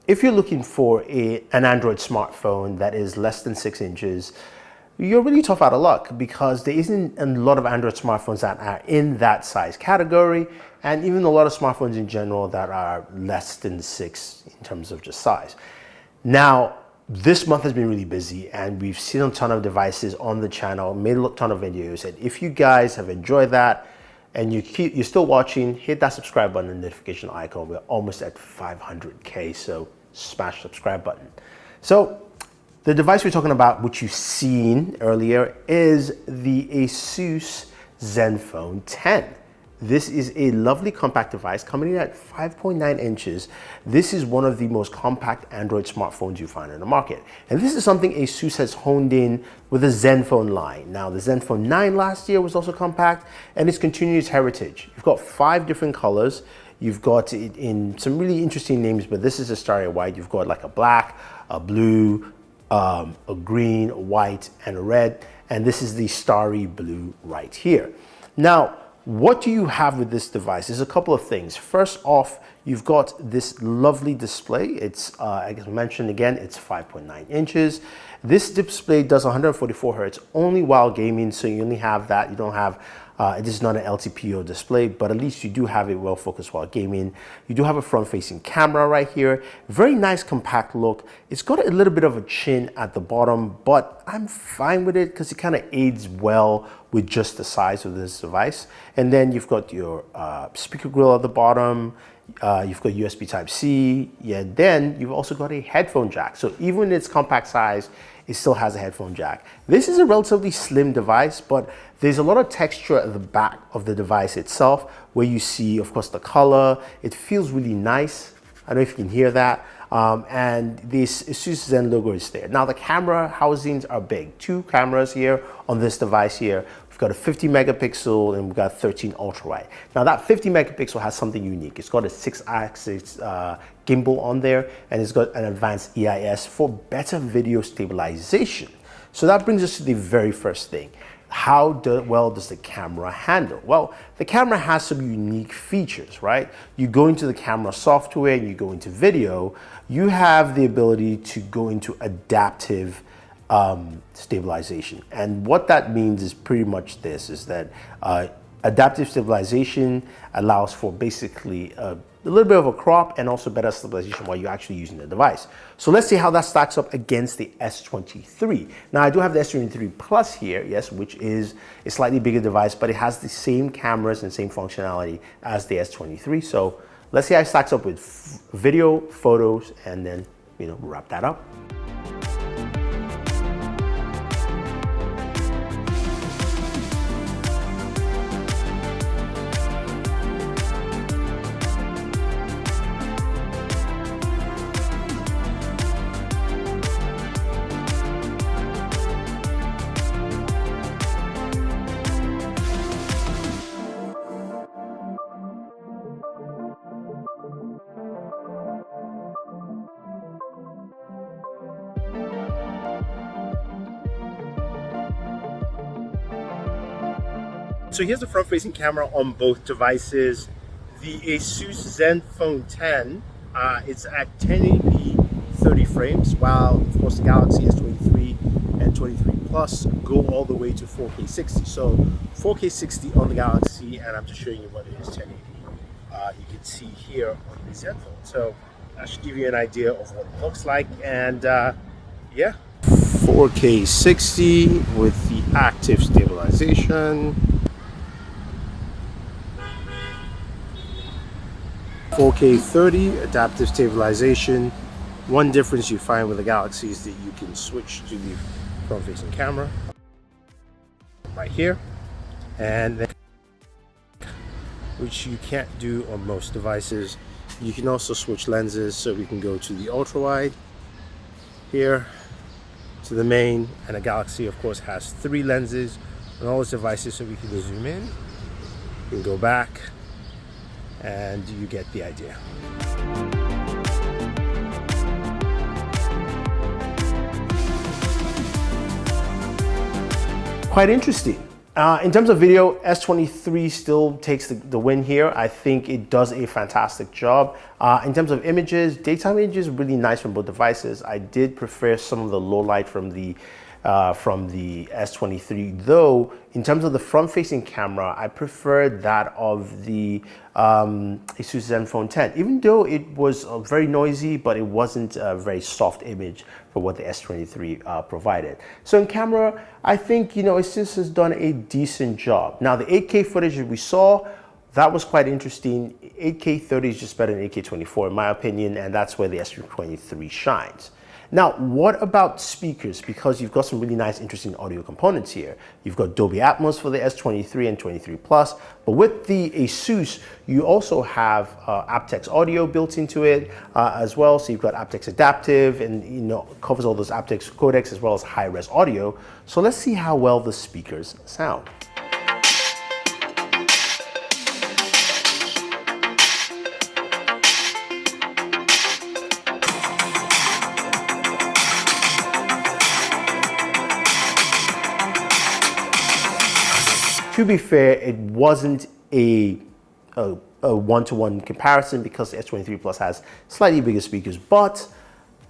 if you're looking for an Android smartphone that is less than 6 inches, you're really tough out of luck because there isn't a lot of Android smartphones that are in that size category, and even a lot of smartphones in general that are less than 6 in terms of just size. Now, this month has been really busy and we've seen a ton of devices on the channel, made a ton of videos, and if you guys have enjoyed that and you're still watching, hit that subscribe button and notification icon. We're almost at 500K, so smash subscribe button. So the device we're talking about, which you've seen earlier, is the Asus Zenfone 10. This is a lovely compact device coming in at 5.9 inches. This is one of the most compact Android smartphones you find in the market. And this is something Asus has honed in with the Zenfone line. Now, the Zenfone 9 last year was also compact, and it's continued its heritage. You've got 5 different colors. You've got it in some really interesting names, but this is a starry white. You've got like a black, a blue, a green, a white, and a red. And this is the starry blue right here. Now, what do you have with this device? There's a couple of things. First off, you've got this lovely display. It's, I guess mentioned again, it's 5.9 inches. This display does 144 Hertz only while gaming, so you only have that. You don't have, it is not an LTPO display, but at least you do have it well focused while gaming. You do have a front-facing camera right here. Very nice compact look. It's got a little bit of a chin at the bottom, but I'm fine with it because it kind of aids well with just the size of this device. And then you've got your speaker grill at the bottom. You've got USB Type-C. Yeah, then you've also got a headphone jack. So even in its compact size, it still has a headphone jack. This is a relatively slim device, but there's a lot of texture at the back of the device itself where you see, of course, the color. It feels really nice. I don't know if you can hear that. And this Asus Zen logo is there. Now the camera housings are big. 2 cameras here on this device here. We've got a 50 megapixel and we've got 13 ultra wide. Now that 50 megapixel has something unique. It's got a 6-axis gimbal on there, and it's got an advanced EIS for better video stabilization. So that brings us to the very first thing. How well does the camera handle? Well, the camera has some unique features, right? You go into the camera software and you go into video, you have the ability to go into adaptive stabilization. And what that means is pretty much this, is that adaptive stabilization allows for basically a little bit of a crop and also better stabilization while you're actually using the device. So let's see how that stacks up against the S23. Now I do have the S23 Plus here, yes, which is a slightly bigger device, but it has the same cameras and same functionality as the S23. So let's see how it stacks up with video, photos, and then, wrap that up. So here's the front-facing camera on both devices. The Asus Zenfone 10, it's at 1080p 30 frames, while of course the Galaxy S23 and 23 Plus go all the way to 4K 60. So 4K 60 on the Galaxy, and I'm just showing you what it is 1080. You can see here on the Zenfone. So that should give you an idea of what it looks like, and yeah. 4K 60 with the active stabilization. 4K 30 adaptive stabilization. One difference you find with the Galaxy is that you can switch to the front-facing camera right here, and then, which you can't do on most devices. You can also switch lenses, so we can go to the ultra wide here, to the main, and the Galaxy of course has 3 lenses on all its devices, so we can zoom in, you can go back, and you get the idea. Quite interesting. In terms of video, S23 still takes the win here. I think it does a fantastic job. In terms of images, daytime images really nice from both devices. I did prefer some of the low light from the S23, though in terms of the front-facing camera, I preferred that of the Asus Zenfone 10, even though it was very noisy, but it wasn't a very soft image for what the S23 provided. So in camera, I think, Asus has done a decent job. Now, the 8K footage that we saw, that was quite interesting. 8K 30 is just better than 8K 24 in my opinion, and that's where the S23 shines. Now, what about speakers? Because you've got some really nice, interesting audio components here. You've got Dolby Atmos for the S23 and 23 Plus, but with the Asus, you also have aptX audio built into it as well. So you've got aptX adaptive, and covers all those aptX codecs as well as high-res audio. So let's see how well the speakers sound. To be fair, it wasn't a one-to-one comparison because the S23 Plus has slightly bigger speakers, but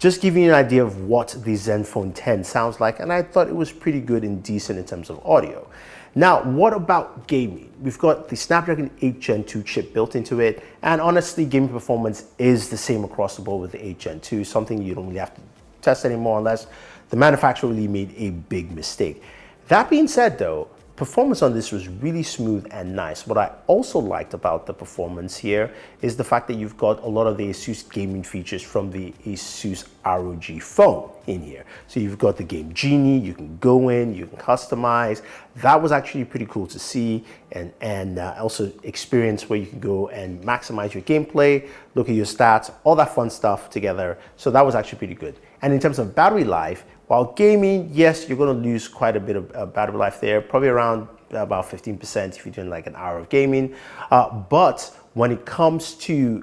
just giving you an idea of what the Zenfone 10 sounds like, and I thought it was pretty good and decent in terms of audio. Now, what about gaming? We've got the Snapdragon 8 Gen 2 chip built into it, and honestly, gaming performance is the same across the board with the 8 Gen 2, something you don't really have to test anymore unless the manufacturer really made a big mistake. That being said though, performance on this was really smooth and nice. What I also liked about the performance here is the fact that you've got a lot of the Asus gaming features from the Asus ROG phone in here. So you've got the Game Genie, you can go in, you can customize. That was actually pretty cool to see, and also experience where you can go and maximize your gameplay, look at your stats, all that fun stuff together. So that was actually pretty good. And in terms of battery life, while gaming, yes, you're going to lose quite a bit of battery life there, probably around about 15% if you're doing like an hour of gaming. But when it comes to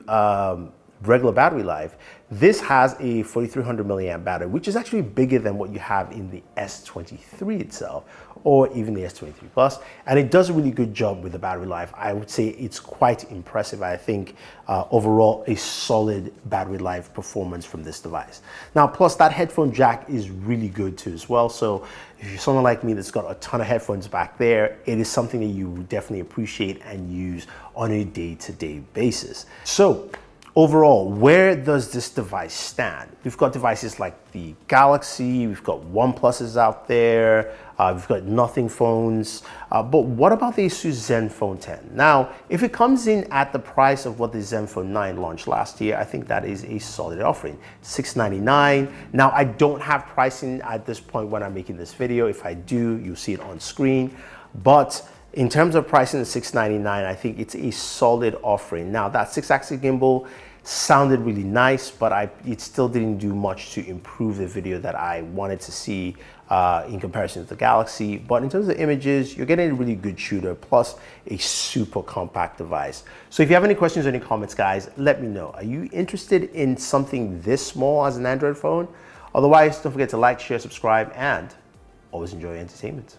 regular battery life, this has a 4300 milliamp battery, which is actually bigger than what you have in the S23 itself, or even the S23 Plus, and it does a really good job with the battery life. I would say it's quite impressive. I think overall a solid battery life performance from this device. Now, plus that headphone jack is really good too as well. So if you're someone like me that's got a ton of headphones back there, it is something that you would definitely appreciate and use on a day-to-day basis. So overall, where does this device stand? We've got devices like the Galaxy, we've got OnePluses out there, we've got nothing phones, but what about the Asus Zenfone 10? Now, if it comes in at the price of what the Zenfone 9 launched last year, I think that is a solid offering, $699. Now, I don't have pricing at this point when I'm making this video. If I do, you'll see it on screen, but in terms of pricing at $699, I think it's a solid offering. Now, that 6-axis gimbal sounded really nice, but it still didn't do much to improve the video that I wanted to see in comparison to the Galaxy. But in terms of images, you're getting a really good shooter, plus a super compact device. So if you have any questions or any comments, guys, let me know. Are you interested in something this small as an Android phone? Otherwise, don't forget to like, share, subscribe, and always enjoy your entertainment.